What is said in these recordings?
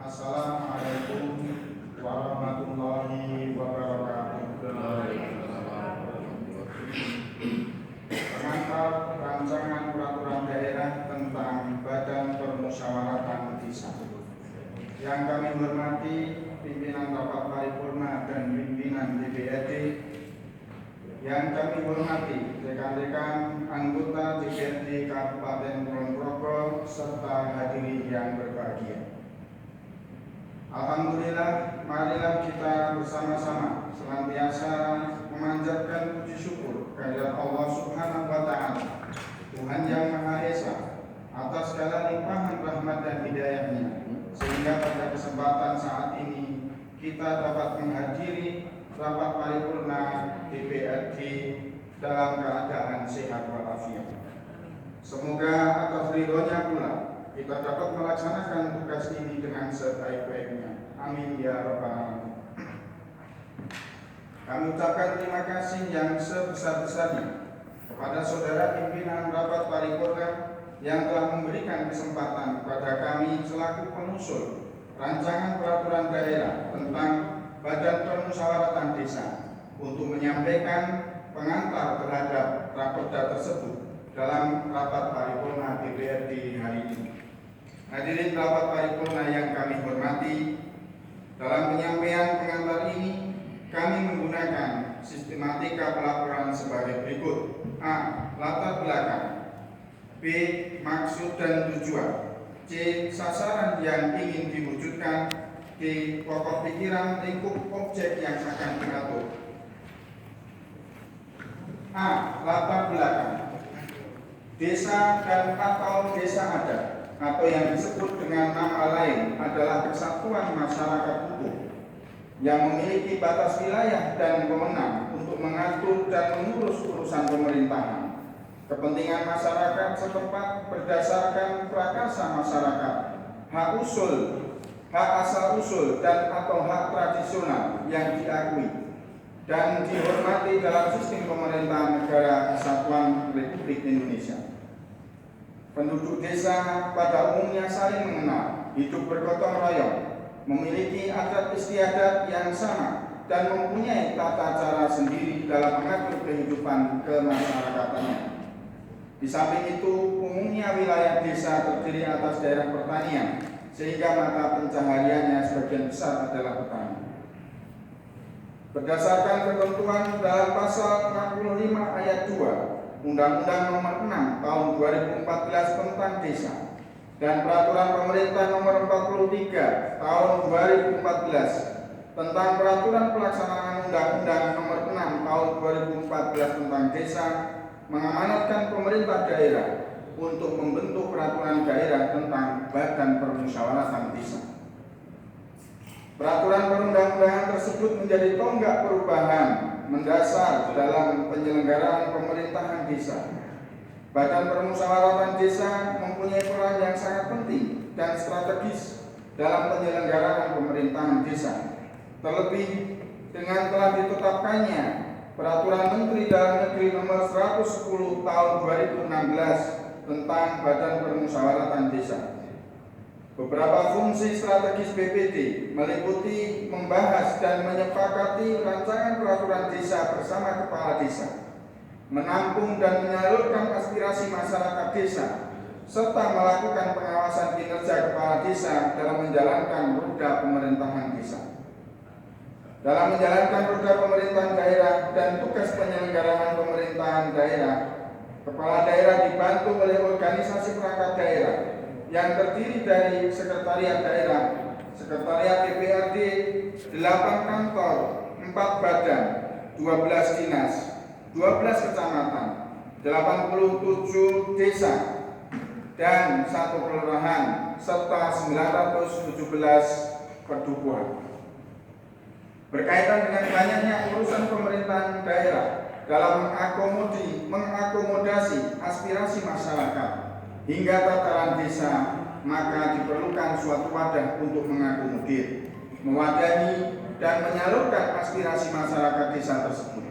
Assalamualaikum warahmatullahi wabarakatuh. Pengantar rancangan peraturan daerah tentang Badan Permusyawaratan Desa. Yang kami hormati pimpinan rapat paripurna dan pimpinan DPRD. Yang kami hormati rekan-rekan anggota DPRD Kabupaten Kulon Progo serta hadirin yang berbahagia. Alhamdulillah, marilah kita bersama-sama senantiasa memanjatkan puji syukur kehadirat Allah Subhanahu wa Ta'ala, Tuhan yang Maha Esa, atas segala limpahan rahmat dan hidayahnya, sehingga pada kesempatan saat ini kita dapat menghadiri rapat paripurna DPRD dalam keadaan sehat walafiat. Semoga atas ridhonya pula kita dapat melaksanakan tugas ini dengan sebaik-baiknya. Amin ya rabbal alamin. Kami ucapkan terima kasih yang sebesar-besarnya kepada saudara pimpinan rapat paripurna yang telah memberikan kesempatan kepada kami selaku pengusul rancangan peraturan daerah tentang Badan Permusyawaratan Desa untuk menyampaikan pengantar terhadap raperda tersebut dalam rapat paripurna DPRD hari ini. Hadirin rapat paripurna yang kami hormati, dalam penyampaian pengantar ini kami menggunakan sistematika pelaporan sebagai berikut. A. Latar belakang. B. Maksud dan tujuan. C. Sasaran yang ingin diwujudkan. D. Pokok pikiran lingkup objek yang akan diatur. A. Latar belakang. Desa dan atau desa adat atau yang disebut dengan nama lain adalah kesatuan masyarakat hukum yang memiliki batas wilayah dan wewenang untuk mengatur dan mengurus urusan pemerintahan, kepentingan masyarakat setempat berdasarkan prakarsa masyarakat, hak usul, hak asal usul dan atau hak tradisional yang diakui dan dihormati dalam sistem pemerintahan negara kesatuan Republik Indonesia. Penduduk desa pada umumnya saling mengenal, hidup bergotong royong, memiliki adat istiadat yang sama, dan mempunyai tata cara sendiri dalam mengatur kehidupan kemasyarakatan. Di samping itu, umumnya wilayah desa terdiri atas daerah pertanian, sehingga mata pencahariannya sebagian besar adalah petani. Berdasarkan ketentuan dalam pasal 65 ayat 2 Undang-Undang Nomor 6 Tahun 2014 tentang Desa dan Peraturan Pemerintah Nomor 43 Tahun 2014 tentang Peraturan Pelaksanaan Undang-Undang Nomor 6 Tahun 2014 tentang Desa mengamanatkan pemerintah daerah untuk membentuk peraturan daerah tentang Badan Permusyawaratan Desa. Peraturan perundang-undangan tersebut menjadi tonggak perubahan mendasar dalam penyelenggaraan pemerintahan desa. Badan Permusyawaratan Desa mempunyai peran yang sangat penting dan strategis dalam penyelenggaraan pemerintahan desa. Terlebih dengan telah ditetapkannya Peraturan Menteri Dalam Negeri Nomor 110 Tahun 2016 tentang Badan Permusyawaratan Desa. Beberapa fungsi strategis BPD meliputi membahas dan menyepakati rancangan peraturan desa bersama kepala desa, menampung dan menyalurkan aspirasi masyarakat desa, serta melakukan pengawasan kinerja kepala desa dalam menjalankan roda pemerintahan desa. Dalam menjalankan roda pemerintahan daerah dan tugas penyelenggaraan pemerintahan daerah, kepala daerah dibantu oleh organisasi perangkat daerah yang terdiri dari sekretariat daerah, sekretariat DPRD, 8 kantor, 4 badan, 12 dinas, 12 kecamatan, 87 desa, dan 1 kelurahan, serta 917 perdukuhan. Berkaitan dengan banyaknya urusan pemerintahan daerah dalam mengakomodasi aspirasi masyarakat hingga tataran desa, maka diperlukan suatu wadah untuk mengakomodir. mewadahi, dan menyalurkan aspirasi masyarakat desa tersebut.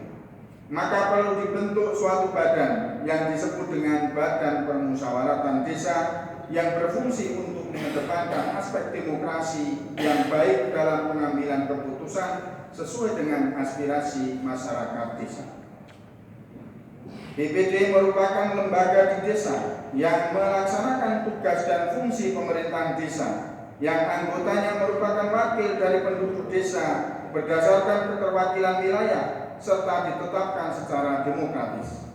Maka perlu dibentuk suatu badan yang disebut dengan Badan Permusyawaratan Desa yang berfungsi untuk mengedepankan aspek demokrasi yang baik dalam pengambilan keputusan sesuai dengan aspirasi masyarakat desa. BPD merupakan lembaga di desa yang melaksanakan tugas dan fungsi pemerintahan desa, yang anggotanya merupakan wakil dari penduduk desa berdasarkan keterwakilan wilayah serta ditetapkan secara demokratis.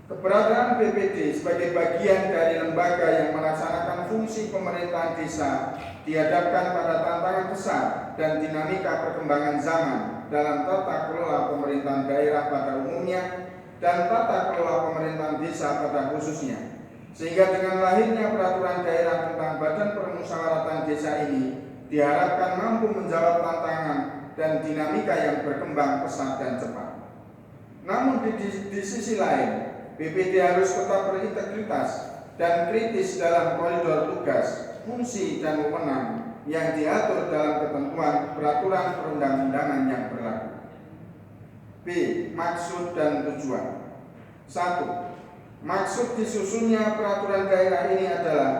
Keberadaan BPD sebagai bagian dari lembaga yang melaksanakan fungsi pemerintahan desa dihadapkan pada tantangan besar dan dinamika perkembangan zaman dalam tata kelola pemerintahan daerah pada umumnya dan tata kelola pemerintahan desa pada khususnya. Sehingga dengan lahirnya peraturan daerah tentang Badan Permusyawaratan Desa ini diharapkan mampu menjawab tantangan dan dinamika yang berkembang pesat dan cepat. Namun di sisi lain, BPD harus tetap berintegritas dan kritis dalam koridor tugas, fungsi, dan wewenang yang diatur dalam ketentuan peraturan perundang-undangan yang berlaku. B. Maksud dan tujuan. 1. Maksud disusunnya peraturan daerah ini adalah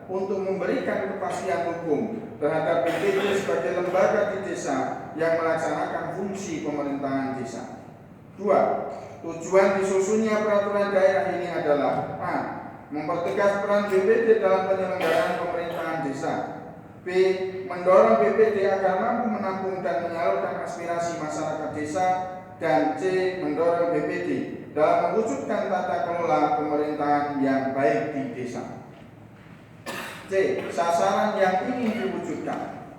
untuk memberikan kepastian hukum terhadap BPD sebagai lembaga di desa yang melaksanakan fungsi pemerintahan desa. 2. Tujuan disusunnya peraturan daerah ini adalah A. Mempertegas peran BPD dalam penyelenggaraan pemerintahan desa. B. Mendorong BPD agar mampu menampung dan menyalurkan aspirasi masyarakat desa. Dan C. Mendorong BPD dalam mewujudkan tata kelola pemerintahan yang baik di desa. C. Sasaran yang ingin diwujudkan.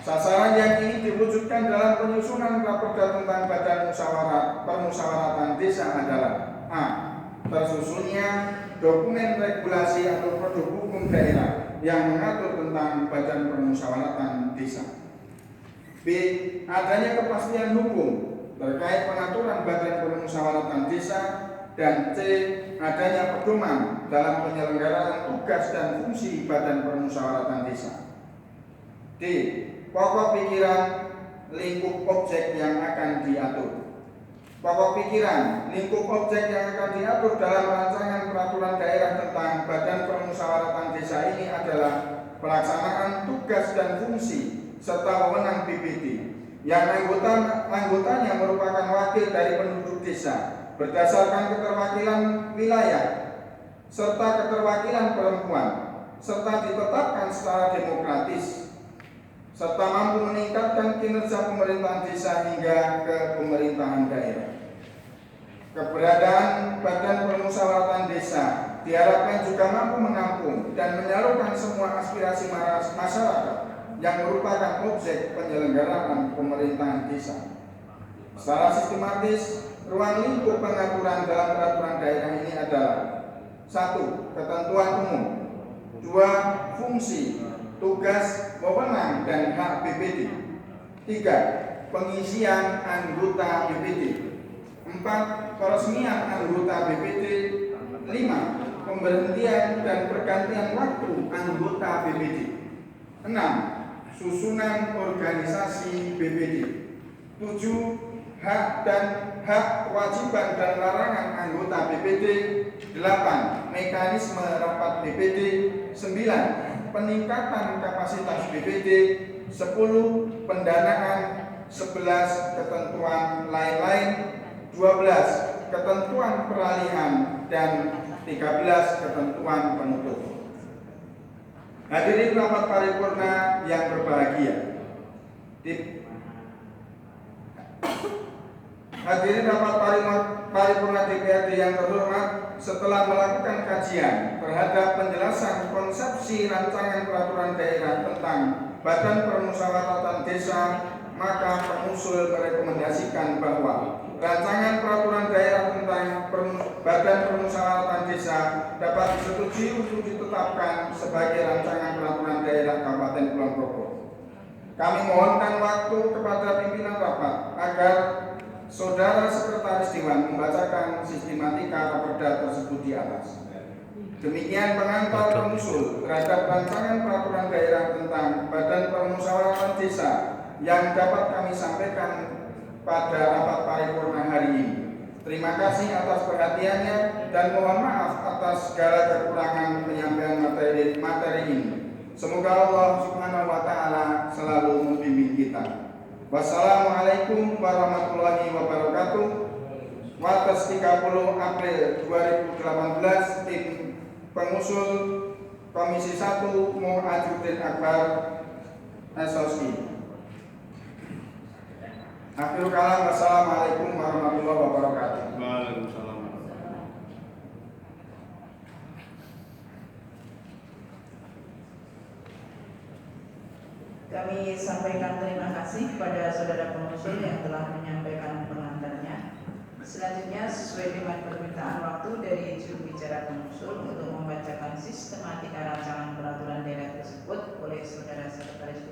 Sasaran yang ingin diwujudkan dalam penyusunan Raperda tentang Badan Permusyawaratan Desa adalah A. Tersusunnya dokumen regulasi atau produk hukum daerah yang mengatur tentang Badan Permusyawaratan Desa. B. Adanya kepastian hukum terkait pengaturan Badan Permusyawaratan Desa. Dan C. Adanya pedoman dalam penyelenggaraan tugas dan fungsi Badan Permusyawaratan Desa. D. Pokok pikiran lingkup objek yang akan diatur. Pokok pikiran lingkup objek yang akan diatur dalam rancangan peraturan daerah tentang Badan Permusyawaratan Desa ini adalah pelaksanaan tugas dan fungsi serta wewenang BPD yang anggotanya merupakan wakil dari penduduk desa berdasarkan keterwakilan wilayah serta keterwakilan perempuan serta ditetapkan secara demokratis serta mampu meningkatkan kinerja pemerintahan desa hingga ke pemerintahan daerah. Keberadaan Badan Permusyawaratan Desa diharapkan juga mampu menampung dan menyalurkan semua aspirasi masyarakat yang merupakan objek penyelenggaraan pemerintahan desa. Secara sistematis, ruang lingkup pengaturan dalam peraturan daerah ini adalah 1. Ketentuan umum. 2. Fungsi, tugas, wewenang, dan hak BPD. 3. Pengisian anggota BPD. 4. Peresmian anggota BPD. 5. Pemberhentian dan pergantian waktu anggota BPD. 6. Susunan organisasi BPD. 7. Hak kewajiban dan larangan anggota BPD. 8. Mekanisme rapat BPD. 9. Peningkatan kapasitas BPD. 10. Pendanaan. 11. Ketentuan lain-lain. 12. Ketentuan peralihan. Dan 13. Ketentuan penutup. Hadirin rapat paripurna yang berbahagia. Hadirin rapat paripurna DPRD yang terhormat, setelah melakukan kajian terhadap penjelasan konsepsi rancangan peraturan daerah tentang Badan Permusyawaratan Desa, maka pengusul merekomendasikan bahwa rancangan peraturan daerah tentang Badan Permusyawaratan Desa dapat disetujui untuk ditetapkan sebagai rancangan peraturan daerah Kabupaten Kulon Progo. Kami mohonkan waktu kepada pimpinan rapat agar Saudara Sekretaris Dewan membacakan sistematika raperda tersebut di atas. Demikian pengantar pengusul terhadap rancangan peraturan daerah tentang Badan Permusyawaratan desa yang dapat kami sampaikan pada rapat paripurna hari ini. Terima kasih atas perhatiannya dan mohon maaf atas segala kekurangan penyampaian materi ini. Semoga Allah Subhanahu wa taala selalu membimbing kita. Wassalamualaikum warahmatullahi wabarakatuh. Watas 30 April 2018, tim pengusul Komisi 1 Muhajiruddin Akbar SOSI. Akhirul kalam, wassalamualaikum warahmatullahi wabarakatuh. Waalaikumsalam. Kami sampaikan terima kasih kepada saudara pengusul yang telah menyampaikan pengantarnya. Selanjutnya, sesuai dengan permintaan waktu dari juru bicara pengusul untuk membacakan sistematika rancangan peraturan daerah tersebut oleh saudara sekretaris